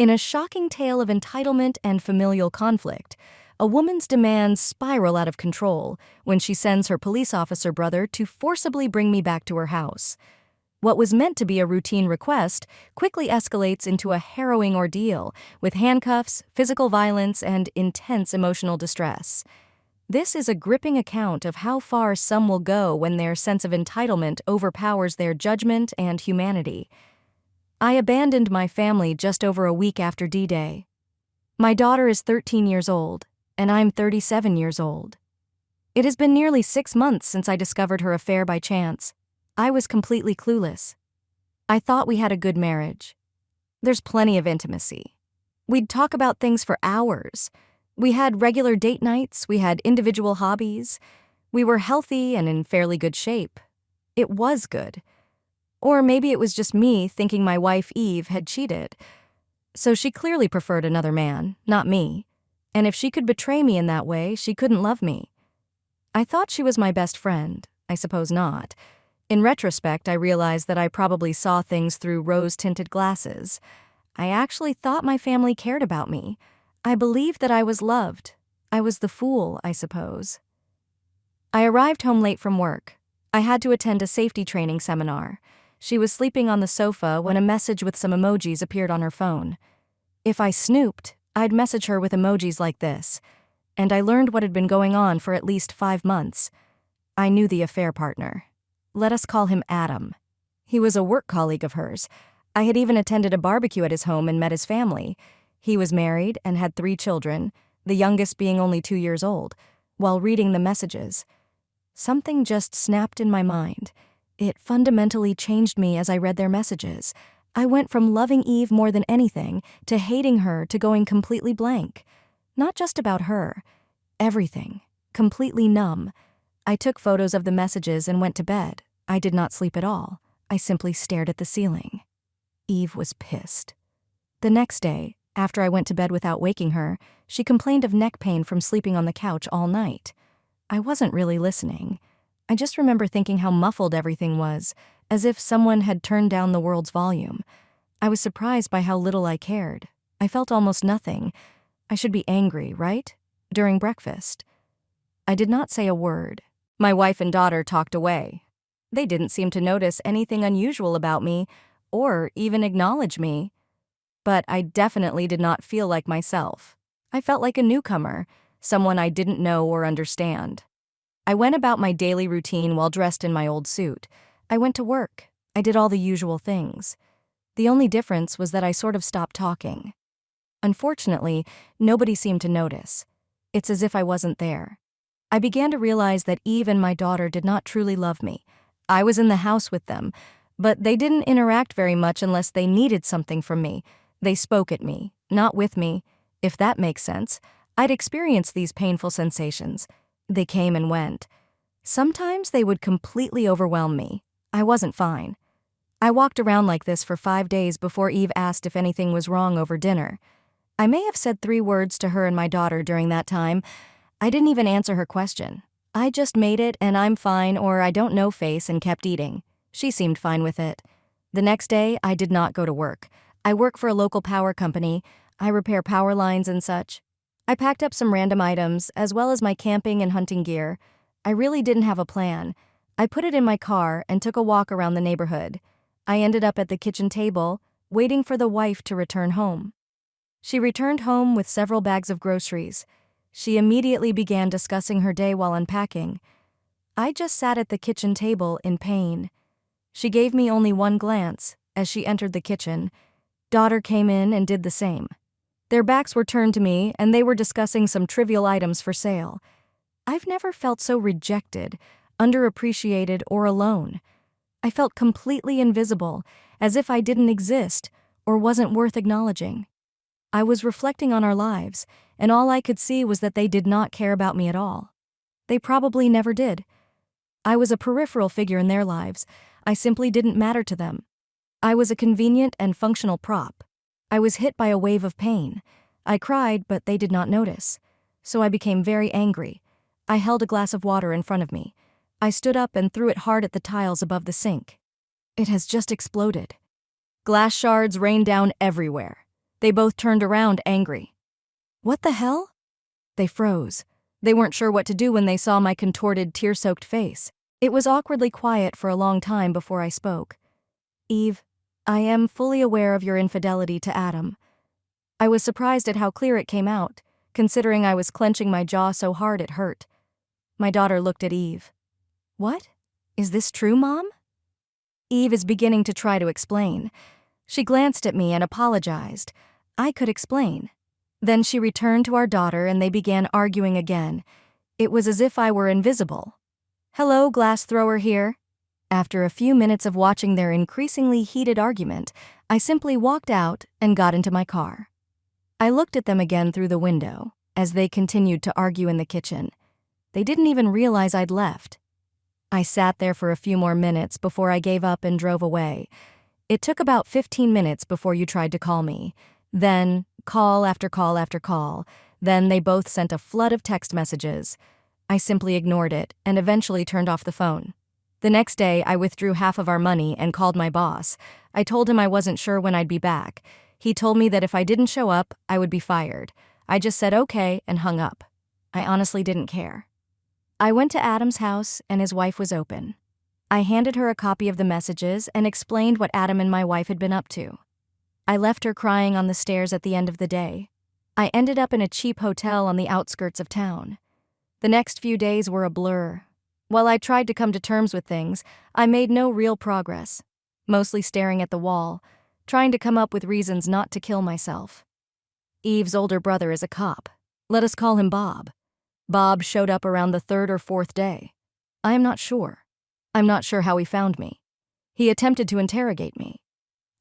In a shocking tale of entitlement and familial conflict, a woman's demands spiral out of control when she sends her police officer brother to forcibly bring me back to her house. What was meant to be a routine request quickly escalates into a harrowing ordeal with handcuffs, physical violence, and intense emotional distress. This is a gripping account of how far some will go when their sense of entitlement overpowers their judgment and humanity. I abandoned my family just over a week after D-Day. My daughter is 13 years old, and I'm 37 years old. It has been nearly 6 months since I discovered her affair by chance. I was completely clueless. I thought we had a good marriage. There's plenty of intimacy. We'd talk about things for hours. We had regular date nights, we had individual hobbies. We were healthy and in fairly good shape. It was good. Or maybe it was just me thinking my wife Eve had cheated. So she clearly preferred another man, not me. And if she could betray me in that way, she couldn't love me. I thought she was my best friend. I suppose not. In retrospect, I realized that I probably saw things through rose-tinted glasses. I actually thought my family cared about me. I believed that I was loved. I was the fool, I suppose. I arrived home late from work. I had to attend a safety training seminar. She was sleeping on the sofa when a message with some emojis appeared on her phone. If I snooped, I'd message her with emojis like this. And I learned what had been going on for at least 5 months. I knew the affair partner. Let us call him Adam. He was a work colleague of hers. I had even attended a barbecue at his home and met his family. He was married and had 3 children, the youngest being only 2 years old. While reading the messages, something just snapped in my mind. It fundamentally changed me as I read their messages. I went from loving Eve more than anything to hating her to going completely blank. Not just about her. Everything. Completely numb. I took photos of the messages and went to bed. I did not sleep at all. I simply stared at the ceiling. Eve was pissed. The next day, after I went to bed without waking her, she complained of neck pain from sleeping on the couch all night. I wasn't really listening. I just remember thinking how muffled everything was, as if someone had turned down the world's volume. I was surprised by how little I cared. I felt almost nothing. I should be angry, right? During breakfast. I did not say a word. My wife and daughter talked away. They didn't seem to notice anything unusual about me, or even acknowledge me. But I definitely did not feel like myself. I felt like a newcomer, someone I didn't know or understand. I went about my daily routine while dressed in my old suit. I went to work. I did all the usual things. The only difference was that I sort of stopped talking. Unfortunately, nobody seemed to notice. It's as if I wasn't there. I began to realize that Eve and my daughter did not truly love me. I was in the house with them, but they didn't interact very much unless they needed something from me. They spoke at me, not with me. If that makes sense, I'd experienced these painful sensations. They came and went. Sometimes they would completely overwhelm me. I wasn't fine. I walked around like this for 5 days before Eve asked if anything was wrong over dinner. I may have said 3 words to her and my daughter during that time. I didn't even answer her question. I just made it an I'm fine or I don't know face and kept eating. She seemed fine with it. The next day, I did not go to work. I work for a local power company. I repair power lines and such. I packed up some random items, as well as my camping and hunting gear. I really didn't have a plan. I put it in my car and took a walk around the neighborhood. I ended up at the kitchen table, waiting for the wife to return home. She returned home with several bags of groceries. She immediately began discussing her day while unpacking. I just sat at the kitchen table in pain. She gave me only one glance as she entered the kitchen. Daughter came in and did the same. Their backs were turned to me and they were discussing some trivial items for sale. I've never felt so rejected, underappreciated, or alone. I felt completely invisible, as if I didn't exist or wasn't worth acknowledging. I was reflecting on our lives, and all I could see was that they did not care about me at all. They probably never did. I was a peripheral figure in their lives. I simply didn't matter to them. I was a convenient and functional prop. I was hit by a wave of pain. I cried, but they did not notice. So I became very angry. I held a glass of water in front of me. I stood up and threw it hard at the tiles above the sink. It has just exploded. Glass shards rained down everywhere. They both turned around angry. What the hell? They froze. They weren't sure what to do when they saw my contorted, tear-soaked face. It was awkwardly quiet for a long time before I spoke. Eve, I am fully aware of your infidelity to Adam. I was surprised at how clear it came out, considering I was clenching my jaw so hard it hurt. My daughter looked at Eve. What? Is this true, Mom? Eve is beginning to try to explain. She glanced at me and apologized. I could explain. Then she returned to our daughter and they began arguing again. It was as if I were invisible. Hello, glass thrower here. After a few minutes of watching their increasingly heated argument, I simply walked out and got into my car. I looked at them again through the window as they continued to argue in the kitchen. They didn't even realize I'd left. I sat there for a few more minutes before I gave up and drove away. It took about 15 minutes before you tried to call me. Then, call after call after call. Then they both sent a flood of text messages. I simply ignored it and eventually turned off the phone. The next day, I withdrew half of our money and called my boss. I told him I wasn't sure when I'd be back. He told me that if I didn't show up, I would be fired. I just said okay and hung up. I honestly didn't care. I went to Adam's house and his wife was open. I handed her a copy of the messages and explained what Adam and my wife had been up to. I left her crying on the stairs at the end of the day. I ended up in a cheap hotel on the outskirts of town. The next few days were a blur. While I tried to come to terms with things, I made no real progress, mostly staring at the wall, trying to come up with reasons not to kill myself. Eve's older brother is a cop. Let us call him Bob. Bob showed up around the third or fourth day. I am not sure. I'm not sure how he found me. He attempted to interrogate me.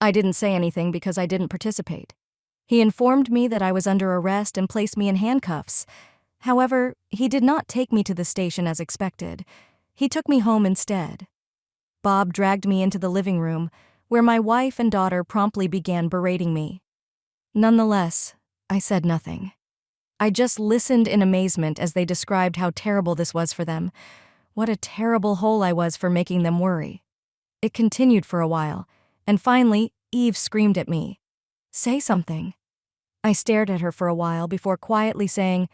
I didn't say anything because I didn't participate. He informed me that I was under arrest and placed me in handcuffs. However, he did not take me to the station as expected. He took me home instead. Bob dragged me into the living room, where my wife and daughter promptly began berating me. Nonetheless, I said nothing. I just listened in amazement as they described how terrible this was for them. What a terrible hole I was for making them worry. It continued for a while, and finally, Eve screamed at me. Say something. I stared at her for a while before quietly saying,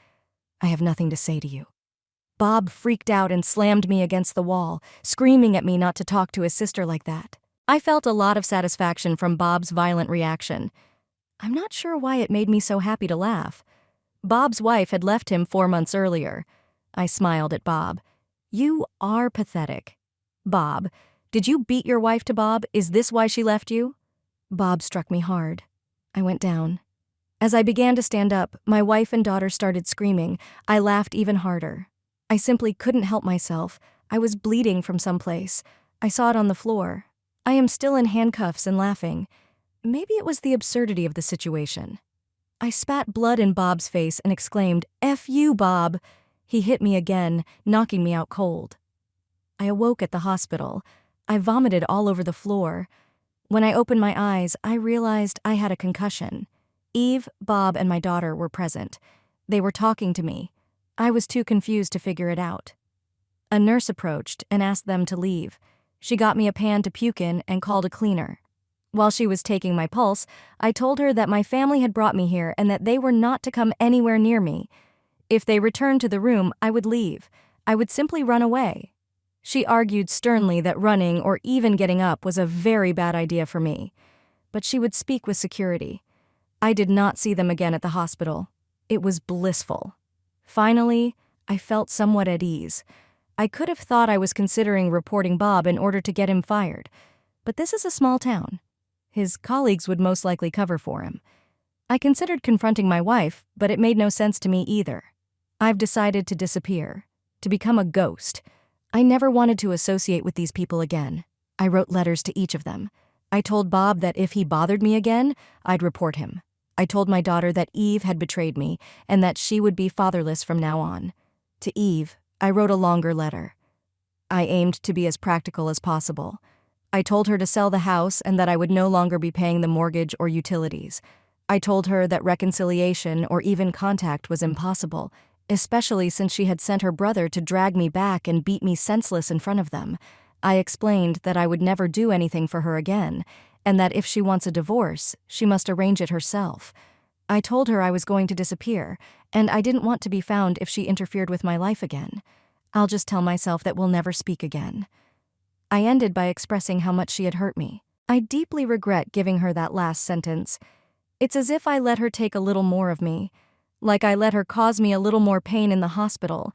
I have nothing to say to you. Bob freaked out and slammed me against the wall, screaming at me not to talk to his sister like that. I felt a lot of satisfaction from Bob's violent reaction. I'm not sure why it made me so happy to laugh. Bob's wife had left him 4 months earlier. I smiled at Bob. You are pathetic. Bob, did you beat your wife to Bob? Is this why she left you? Bob struck me hard. I went down. As I began to stand up, my wife and daughter started screaming. I laughed even harder. I simply couldn't help myself. I was bleeding from someplace. I saw it on the floor. I am still in handcuffs and laughing. Maybe it was the absurdity of the situation. I spat blood in Bob's face and exclaimed, F you, Bob. He hit me again, knocking me out cold. I awoke at the hospital. I vomited all over the floor. When I opened my eyes, I realized I had a concussion. Eve, Bob, and my daughter were present. They were talking to me. I was too confused to figure it out. A nurse approached and asked them to leave. She got me a pan to puke in and called a cleaner. While she was taking my pulse, I told her that my family had brought me here and that they were not to come anywhere near me. If they returned to the room, I would leave. I would simply run away. She argued sternly that running or even getting up was a very bad idea for me. But she would speak with security. I did not see them again at the hospital. It was blissful. Finally, I felt somewhat at ease. I could have thought I was considering reporting Bob in order to get him fired. But this is a small town. His colleagues would most likely cover for him. I considered confronting my wife, but it made no sense to me either. I've decided to disappear, to become a ghost. I never wanted to associate with these people again. I wrote letters to each of them. I told Bob that if he bothered me again, I'd report him. I told my daughter that Eve had betrayed me and that she would be fatherless from now on. To Eve, I wrote a longer letter. I aimed to be as practical as possible. I told her to sell the house and that I would no longer be paying the mortgage or utilities. I told her that reconciliation or even contact was impossible, especially since she had sent her brother to drag me back and beat me senseless in front of them. I explained that I would never do anything for her again, and that if she wants a divorce, she must arrange it herself. I told her I was going to disappear, and I didn't want to be found if she interfered with my life again. I'll just tell myself that we'll never speak again. I ended by expressing how much she had hurt me. I deeply regret giving her that last sentence. It's as if I let her take a little more of me, like I let her cause me a little more pain in the hospital.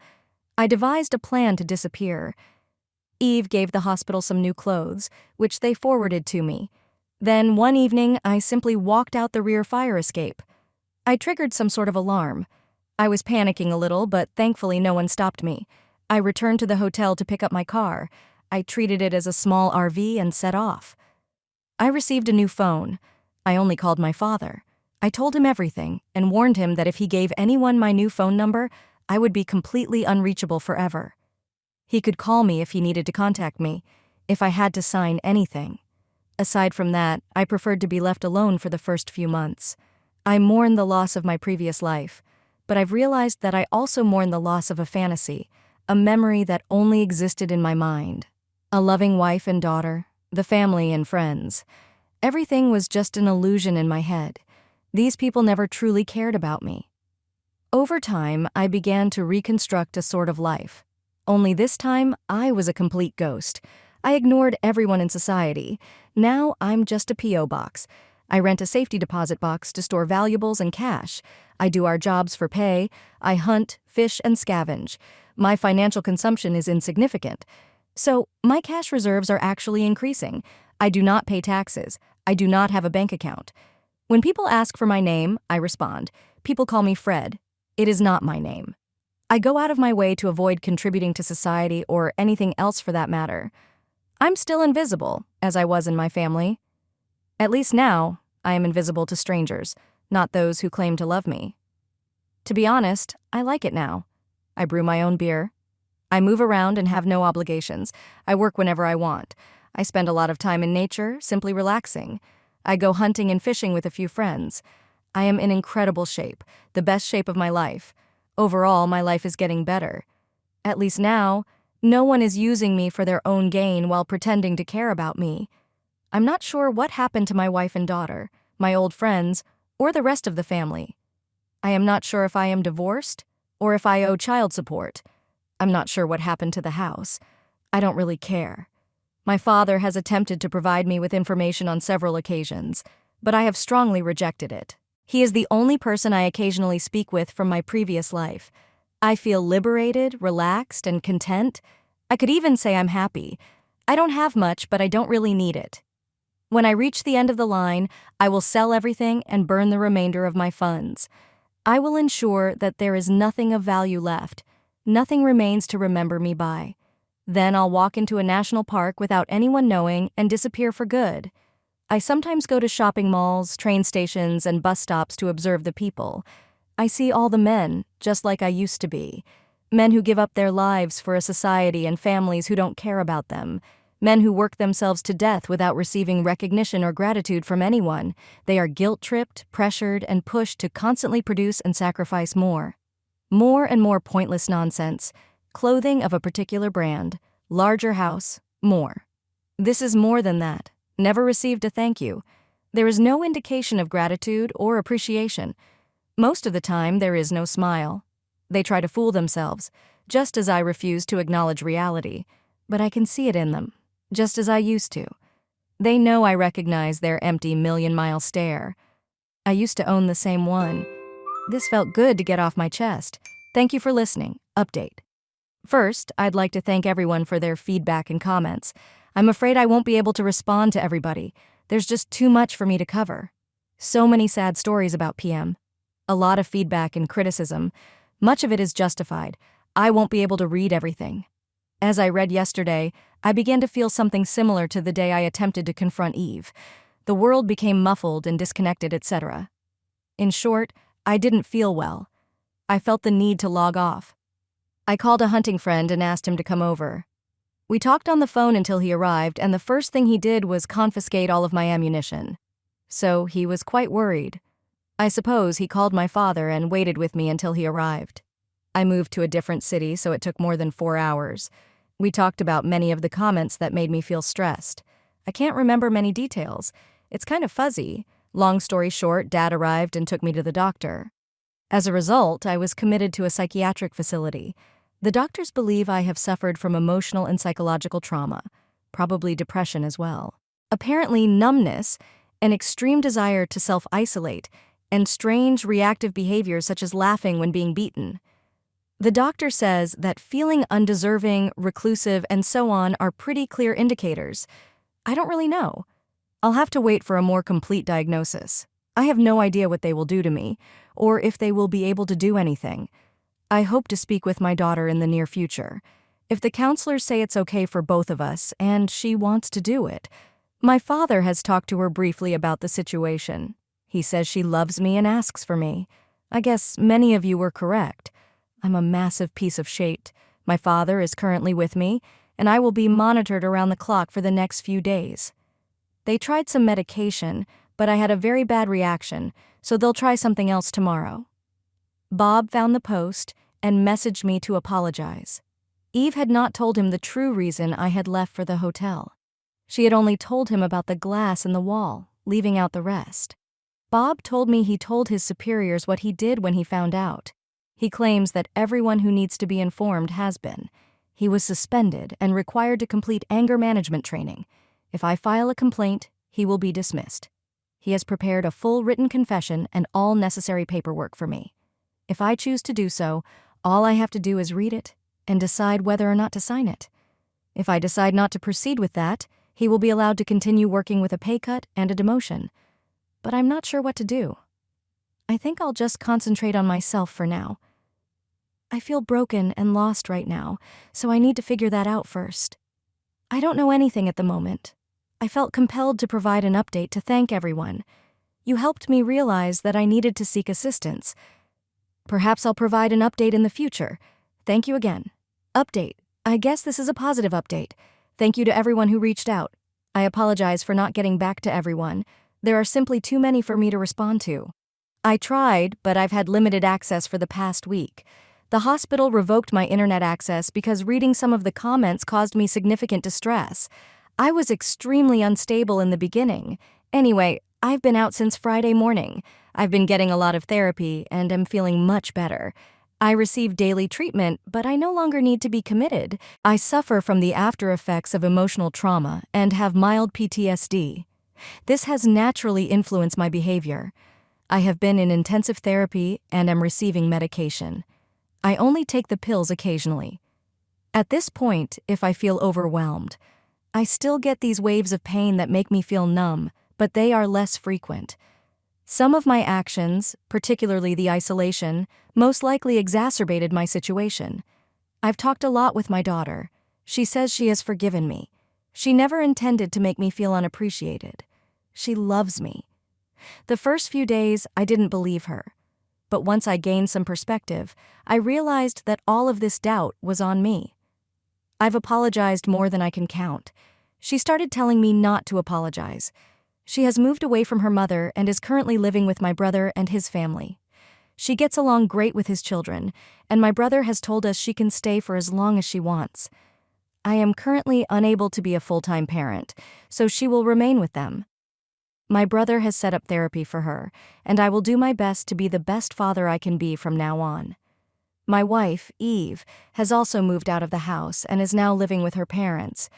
I devised a plan to disappear. Eve gave the hospital some new clothes, which they forwarded to me. Then one evening, I simply walked out the rear fire escape. I triggered some sort of alarm. I was panicking a little, but thankfully no one stopped me. I returned to the hotel to pick up my car. I treated it as a small RV and set off. I received a new phone. I only called my father. I told him everything and warned him that if he gave anyone my new phone number, I would be completely unreachable forever. He could call me if he needed to contact me, if I had to sign anything. Aside from that, I preferred to be left alone for the first few months. I mourn the loss of my previous life, but I've realized that I also mourn the loss of a fantasy, a memory that only existed in my mind. A loving wife and daughter, the family and friends. Everything was just an illusion in my head. These people never truly cared about me. Over time, I began to reconstruct a sort of life. Only this time, I was a complete ghost. I ignored everyone in society. Now I'm just a P.O. box. I rent a safety deposit box to store valuables and cash. I do our jobs for pay. I hunt, fish, and scavenge. My financial consumption is insignificant. So, my cash reserves are actually increasing. I do not pay taxes. I do not have a bank account. When people ask for my name, I respond. People call me Fred. It is not my name. I go out of my way to avoid contributing to society or anything else for that matter. I'm still invisible, as I was in my family. At least now, I am invisible to strangers, not those who claim to love me. To be honest, I like it now. I brew my own beer. I move around and have no obligations. I work whenever I want. I spend a lot of time in nature, simply relaxing. I go hunting and fishing with a few friends. I am in incredible shape, the best shape of my life. Overall, my life is getting better. At least now, no one is using me for their own gain while pretending to care about me. I'm not sure what happened to my wife and daughter, my old friends, or the rest of the family. I am not sure if I am divorced or if I owe child support. I'm not sure what happened to the house. I don't really care. My father has attempted to provide me with information on several occasions, but I have strongly rejected it. He is the only person I occasionally speak with from my previous life. I feel liberated, relaxed, and content. I could even say I'm happy. I don't have much, but I don't really need it. When I reach the end of the line, I will sell everything and burn the remainder of my funds. I will ensure that there is nothing of value left. Nothing remains to remember me by. Then I'll walk into a national park without anyone knowing and disappear for good. I sometimes go to shopping malls, train stations, and bus stops to observe the people. I see all the men, just like I used to be. Men who give up their lives for a society and families who don't care about them. Men who work themselves to death without receiving recognition or gratitude from anyone. They are guilt-tripped, pressured, and pushed to constantly produce and sacrifice more. More and more pointless nonsense. Clothing of a particular brand. Larger house. More. This is more than that. Never received a thank you. There is no indication of gratitude or appreciation. Most of the time, there is no smile. They try to fool themselves, just as I refuse to acknowledge reality. But I can see it in them, just as I used to. They know I recognize their empty million-mile stare. I used to own the same one. This felt good to get off my chest. Thank you for listening. Update. First, I'd like to thank everyone for their feedback and comments. I'm afraid I won't be able to respond to everybody. There's just too much for me to cover. So many sad stories about PM. A lot of feedback and criticism. Much of it is justified. I won't be able to read everything. As I read yesterday, I began to feel something similar to the day I attempted to confront Eve. The world became muffled and disconnected, etc. In short, I didn't feel well. I felt the need to log off. I called a hunting friend and asked him to come over. We talked on the phone until he arrived, and the first thing he did was confiscate all of my ammunition. So he was quite worried. I suppose he called my father and waited with me until he arrived. I moved to a different city, so it took more than 4 hours. We talked about many of the comments that made me feel stressed. I can't remember many details. It's kind of fuzzy. Long story short, Dad arrived and took me to the doctor. As a result, I was committed to a psychiatric facility. The doctors believe I have suffered from emotional and psychological trauma, probably depression as well. Apparently, numbness, an extreme desire to self-isolate, and strange reactive behaviors such as laughing when being beaten. The doctor says that feeling undeserving, reclusive, and so on are pretty clear indicators. I don't really know. I'll have to wait for a more complete diagnosis. I have no idea what they will do to me, or if they will be able to do anything. I hope to speak with my daughter in the near future. If the counselors say it's okay for both of us, and she wants to do it. My father has talked to her briefly about the situation. He says she loves me and asks for me. I guess many of you were correct. I'm a massive piece of shit. My father is currently with me, and I will be monitored around the clock for the next few days. They tried some medication, but I had a very bad reaction, so they'll try something else tomorrow. Bob found the post and messaged me to apologize. Eve had not told him the true reason I had left for the hotel. She had only told him about the glass in the wall, leaving out the rest. Bob told me he told his superiors what he did when he found out. He claims that everyone who needs to be informed has been. He was suspended and required to complete anger management training. If I file a complaint, he will be dismissed. He has prepared a full written confession and all necessary paperwork for me. If I choose to do so, all I have to do is read it and decide whether or not to sign it. If I decide not to proceed with that, he will be allowed to continue working with a pay cut and a demotion. But I'm not sure what to do. I think I'll just concentrate on myself for now. I feel broken and lost right now, so I need to figure that out first. I don't know anything at the moment. I felt compelled to provide an update to thank everyone. You helped me realize that I needed to seek assistance. Perhaps I'll provide an update in the future. Thank you again. Update. I guess this is a positive update. Thank you to everyone who reached out. I apologize for not getting back to everyone. There are simply too many for me to respond to. I tried, but I've had limited access for the past week. The hospital revoked my internet access because reading some of the comments caused me significant distress. I was extremely unstable in the beginning. Anyway, I've been out since Friday morning. I've been getting a lot of therapy and am feeling much better. I receive daily treatment, but I no longer need to be committed. I suffer from the after effects of emotional trauma and have mild PTSD. This has naturally influenced my behavior. I have been in intensive therapy and am receiving medication. I only take the pills occasionally. At this point, if I feel overwhelmed, I still get these waves of pain that make me feel numb, but they are less frequent. Some of my actions, particularly the isolation, most likely exacerbated my situation. I've talked a lot with my daughter. She says she has forgiven me. She never intended to make me feel unappreciated. She loves me. The first few days, I didn't believe her. But once I gained some perspective, I realized that all of this doubt was on me. I've apologized more than I can count. She started telling me not to apologize. She has moved away from her mother and is currently living with my brother and his family. She gets along great with his children, and my brother has told us she can stay for as long as she wants. I am currently unable to be a full-time parent, so she will remain with them. My brother has set up therapy for her, and I will do my best to be the best father I can be from now on. My wife, Eve, has also moved out of the house and is now living with her parents.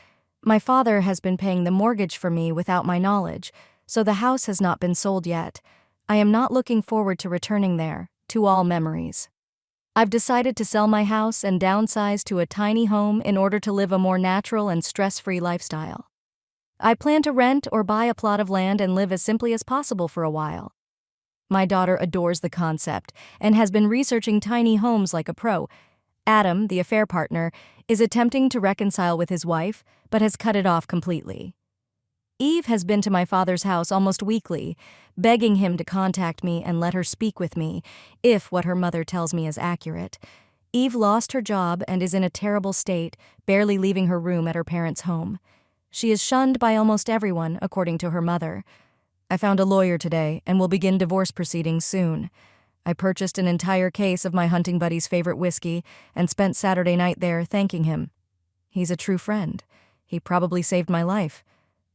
My father has been paying the mortgage for me without my knowledge, so the house has not been sold yet. I am not looking forward to returning there, to all memories. I've decided to sell my house and downsize to a tiny home in order to live a more natural and stress-free lifestyle. I plan to rent or buy a plot of land and live as simply as possible for a while. My daughter adores the concept and has been researching tiny homes like a pro. Adam, the affair partner, is attempting to reconcile with his wife, but has cut it off completely. Eve has been to my father's house almost weekly, begging him to contact me and let her speak with me, if what her mother tells me is accurate. Eve lost her job and is in a terrible state, barely leaving her room at her parents' home. She is shunned by almost everyone, according to her mother. I found a lawyer today and will begin divorce proceedings soon. I purchased an entire case of my hunting buddy's favorite whiskey and spent Saturday night there thanking him. He's a true friend. He probably saved my life.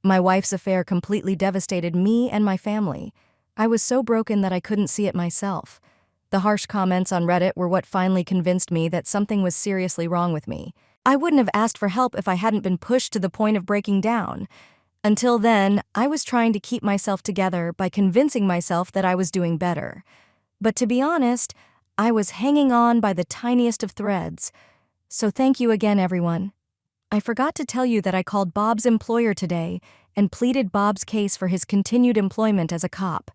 My wife's affair completely devastated me and my family. I was so broken that I couldn't see it myself. The harsh comments on Reddit were what finally convinced me that something was seriously wrong with me. I wouldn't have asked for help if I hadn't been pushed to the point of breaking down. Until then, I was trying to keep myself together by convincing myself that I was doing better. But to be honest, I was hanging on by the tiniest of threads. So thank you again, everyone. I forgot to tell you that I called Bob's employer today and pleaded Bob's case for his continued employment as a cop.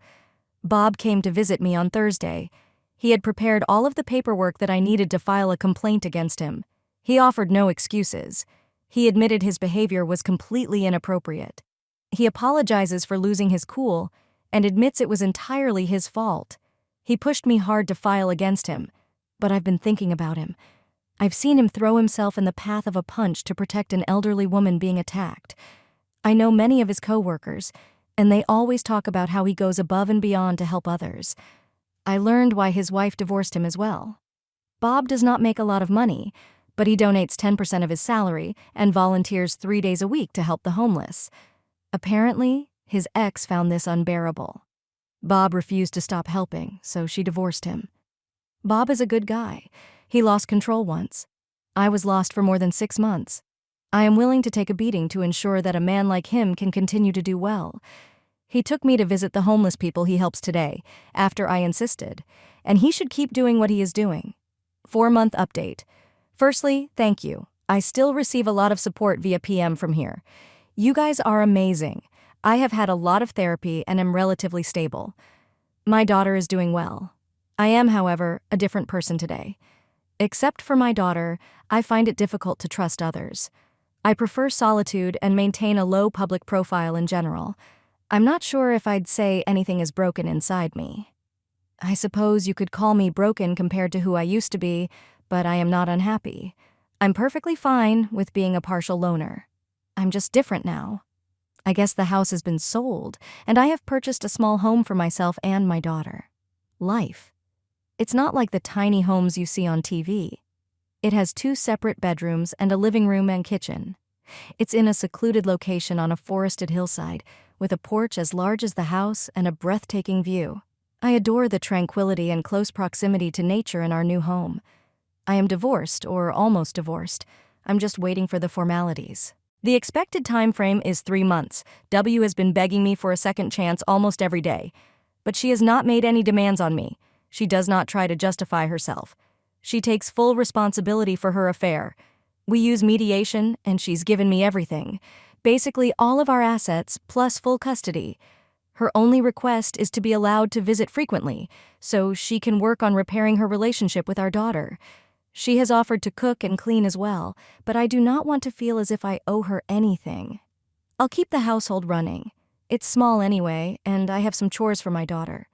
Bob came to visit me on Thursday. He had prepared all of the paperwork that I needed to file a complaint against him. He offered no excuses. He admitted his behavior was completely inappropriate. He apologizes for losing his cool and admits it was entirely his fault. He pushed me hard to file against him, but I've been thinking about him. I've seen him throw himself in the path of a punch to protect an elderly woman being attacked. I know many of his coworkers, and they always talk about how he goes above and beyond to help others. I learned why his wife divorced him as well. Bob does not make a lot of money, but he donates 10% of his salary and volunteers 3 days a week to help the homeless. Apparently, his ex found this unbearable. Bob refused to stop helping, so she divorced him. Bob is a good guy. He lost control once. I was lost for more than 6 months. I am willing to take a beating to ensure that a man like him can continue to do well. He took me to visit the homeless people he helps today, after I insisted, and he should keep doing what he is doing. 4-month update. Firstly, thank you. I still receive a lot of support via PM from here. You guys are amazing. I have had a lot of therapy and am relatively stable. My daughter is doing well. I am, however, a different person today. Except for my daughter, I find it difficult to trust others. I prefer solitude and maintain a low public profile in general. I'm not sure if I'd say anything is broken inside me. I suppose you could call me broken compared to who I used to be, but I am not unhappy. I'm perfectly fine with being a partial loner. I'm just different now. I guess the house has been sold, and I have purchased a small home for myself and my daughter. Life. It's not like the tiny homes you see on TV. It has 2 separate bedrooms and a living room and kitchen. It's in a secluded location on a forested hillside, with a porch as large as the house and a breathtaking view. I adore the tranquility and close proximity to nature in our new home. I am divorced, or almost divorced. I'm just waiting for the formalities. The expected time frame is 3 months. W has been begging me for a second chance almost every day. But she has not made any demands on me. She does not try to justify herself. She takes full responsibility for her affair. We use mediation, and she's given me everything. Basically all of our assets, plus full custody. Her only request is to be allowed to visit frequently, so she can work on repairing her relationship with our daughter. She has offered to cook and clean as well, but I do not want to feel as if I owe her anything. I'll keep the household running. It's small anyway, and I have some chores for my daughter.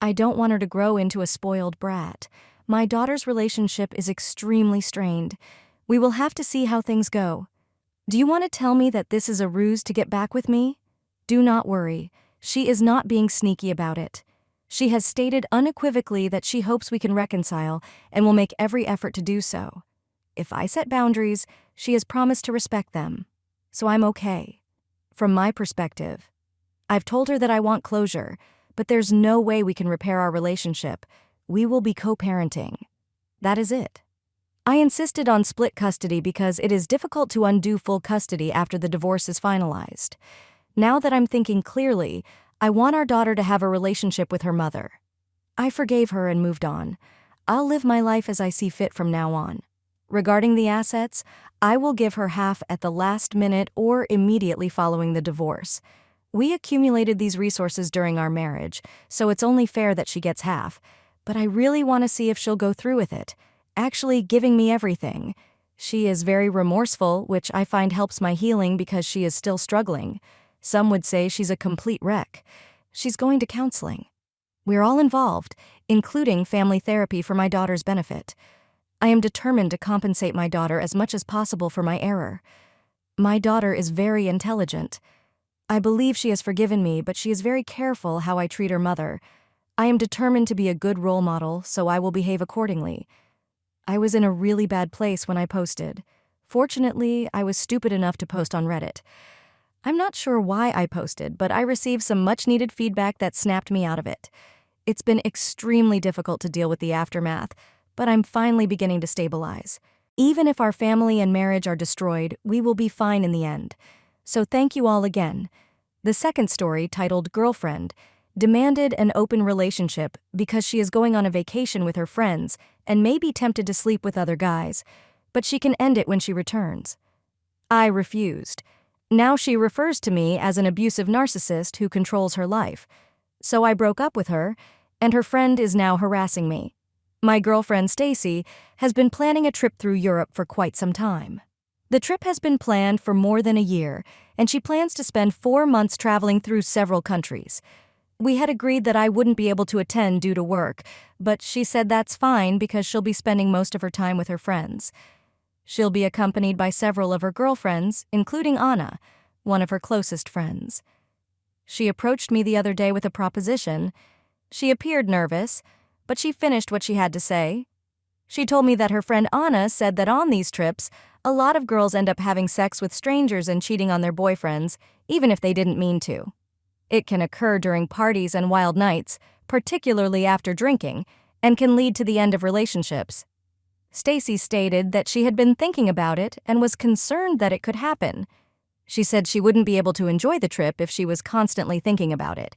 I don't want her to grow into a spoiled brat. My daughter's relationship is extremely strained. We will have to see how things go. Do you want to tell me that this is a ruse to get back with me? Do not worry. She is not being sneaky about it. She has stated unequivocally that she hopes we can reconcile and will make every effort to do so. If I set boundaries, she has promised to respect them. So I'm okay. From my perspective, I've told her that I want closure, but there's no way we can repair our relationship. We will be co-parenting. That is it. I insisted on split custody because it is difficult to undo full custody after the divorce is finalized. Now that I'm thinking clearly, I want our daughter to have a relationship with her mother. I forgave her and moved on. I'll live my life as I see fit from now on. Regarding the assets, I will give her half at the last minute or immediately following the divorce. We accumulated these resources during our marriage, so it's only fair that she gets half. But I really want to see if she'll go through with it, actually giving me everything. She is very remorseful, which I find helps my healing because she is still struggling. Some would say she's a complete wreck. She's going to counseling. We're all involved, including family therapy for my daughter's benefit. I am determined to compensate my daughter as much as possible for my error. My daughter is very intelligent. I believe she has forgiven me, but she is very careful how I treat her mother. I am determined to be a good role model, so I will behave accordingly. I was in a really bad place when I posted. Fortunately, I was stupid enough to post on Reddit. I'm not sure why I posted, but I received some much-needed feedback that snapped me out of it. It's been extremely difficult to deal with the aftermath, but I'm finally beginning to stabilize. Even if our family and marriage are destroyed, we will be fine in the end. So thank you all again. The second story, titled Girlfriend, demanded an open relationship because she is going on a vacation with her friends and may be tempted to sleep with other guys, but she can end it when she returns. I refused. Now she refers to me as an abusive narcissist who controls her life. So I broke up with her, and her friend is now harassing me. My girlfriend, Stacy, has been planning a trip through Europe for quite some time. The trip has been planned for more than a year, and she plans to spend 4 months traveling through several countries. We had agreed that I wouldn't be able to attend due to work, but she said that's fine because she'll be spending most of her time with her friends. She'll be accompanied by several of her girlfriends, including Anna, one of her closest friends. She approached me the other day with a proposition. She appeared nervous, but she finished what she had to say. She told me that her friend Anna said that on these trips, a lot of girls end up having sex with strangers and cheating on their boyfriends, even if they didn't mean to. It can occur during parties and wild nights, particularly after drinking, and can lead to the end of relationships. Stacy stated that she had been thinking about it and was concerned that it could happen. She said she wouldn't be able to enjoy the trip if she was constantly thinking about it,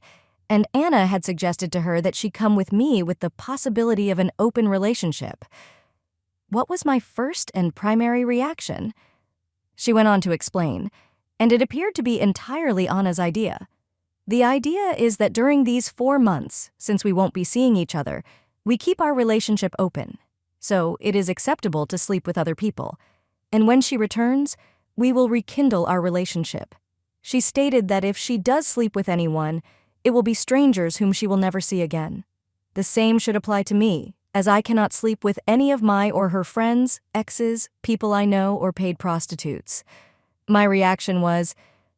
and Anna had suggested to her that she come with me with the possibility of an open relationship. What was my first and primary reaction? She went on to explain, and it appeared to be entirely Anna's idea. The idea is that during these 4 months, since we won't be seeing each other, we keep our relationship open. So it is acceptable to sleep with other people. And when she returns, we will rekindle our relationship. She stated that if she does sleep with anyone, it will be strangers whom she will never see again. The same should apply to me, as I cannot sleep with any of my or her friends, exes, people I know, or paid prostitutes. My reaction was,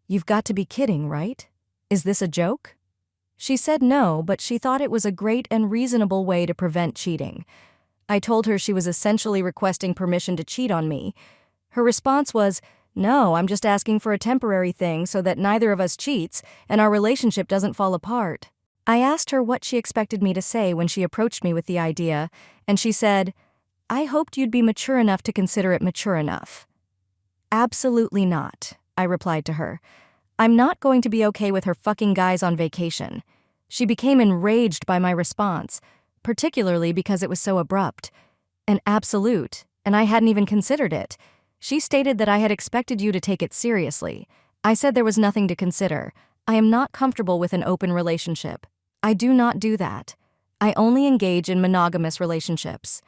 "You've got to be kidding, right? Is this a joke?" She said no, but she thought it was a great and reasonable way to prevent cheating. I told her she was essentially requesting permission to cheat on me. Her response was, "No, I'm just asking for a temporary thing so that neither of us cheats and our relationship doesn't fall apart." I asked her what she expected me to say when she approached me with the idea, and she said, "I hoped you'd be mature enough to consider it mature enough." "Absolutely not," I replied to her. "I'm not going to be okay with her fucking guys on vacation." She became enraged by my response, particularly because it was so abrupt. An absolute, and I hadn't even considered it. She stated that I had expected you to take it seriously. I said there was nothing to consider. I am not comfortable with an open relationship. I do not do that. I only engage in monogamous relationships.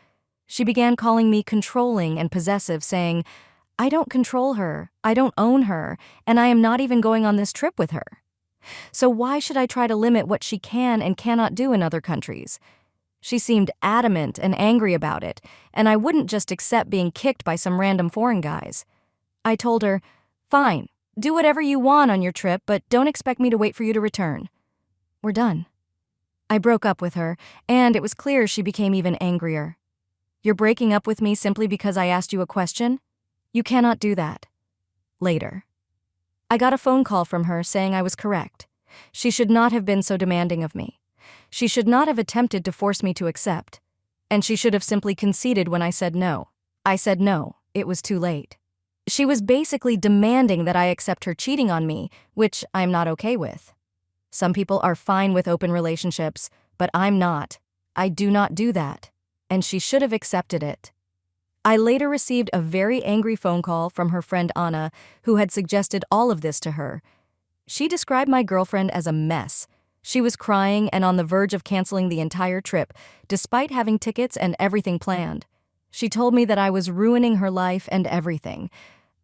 She began calling me controlling and possessive, saying, "I don't control her, I don't own her, and I am not even going on this trip with her. So why should I try to limit what she can and cannot do in other countries?" She seemed adamant and angry about it, and I wouldn't just accept being kicked by some random foreign guys. I told her, "Fine, do whatever you want on your trip, but don't expect me to wait for you to return. We're done." I broke up with her, and it was clear she became even angrier. "You're breaking up with me simply because I asked you a question? You cannot do that." Later. I got a phone call from her saying I was correct. She should not have been so demanding of me. She should not have attempted to force me to accept, and she should have simply conceded when I said no. I said no, it was too late. She was basically demanding that I accept her cheating on me, which I'm not okay with. Some people are fine with open relationships, but I'm not. I do not do that, and she should have accepted it. I later received a very angry phone call from her friend Anna, who had suggested all of this to her. She described my girlfriend as a mess. She was crying and on the verge of canceling the entire trip, despite having tickets and everything planned. She told me that I was ruining her life and everything.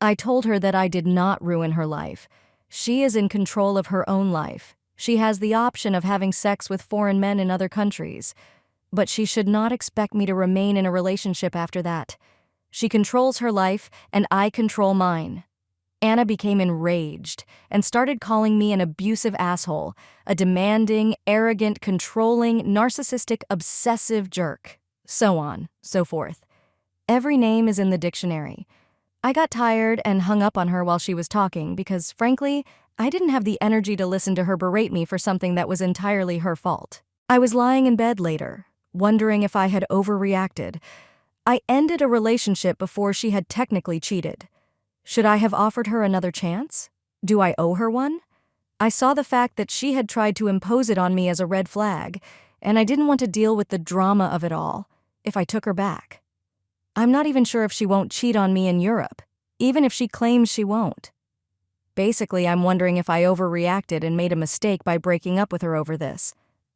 I told her that I did not ruin her life. She is in control of her own life. She has the option of having sex with foreign men in other countries. But she should not expect me to remain in a relationship after that. She controls her life, and I control mine. Anna became enraged and started calling me an abusive asshole, a demanding, arrogant, controlling, narcissistic, obsessive jerk, so on, so forth. Every name is in the dictionary. I got tired and hung up on her while she was talking because, frankly, I didn't have the energy to listen to her berate me for something that was entirely her fault. I was lying in bed later, wondering if I had overreacted. I ended a relationship before she had technically cheated. Should I have offered her another chance? Do I owe her one? I saw the fact that she had tried to impose it on me as a red flag, and I didn't want to deal with the drama of it all if I took her back. I'm not even sure if she won't cheat on me in Europe, even if she claims she won't. Basically, I'm wondering if I overreacted and made a mistake by breaking up with her over this.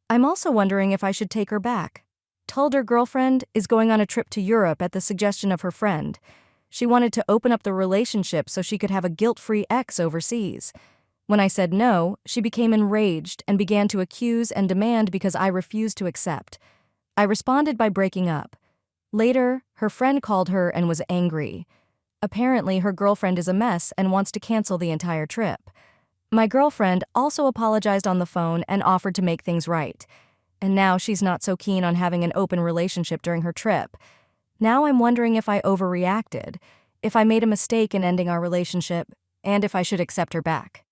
I'm also wondering if I should take her back. Told her girlfriend is going on a trip to Europe at the suggestion of her friend. She wanted to open up the relationship so she could have a guilt-free ex overseas. When I said no, she became enraged and began to accuse and demand because I refused to accept. I responded by breaking up. Later, her friend called her and was angry. Apparently, her girlfriend is a mess and wants to cancel the entire trip. My girlfriend also apologized on the phone and offered to make things right. And now she's not so keen on having an open relationship during her trip. Now I'm wondering if I overreacted, if I made a mistake in ending our relationship, and if I should accept her back.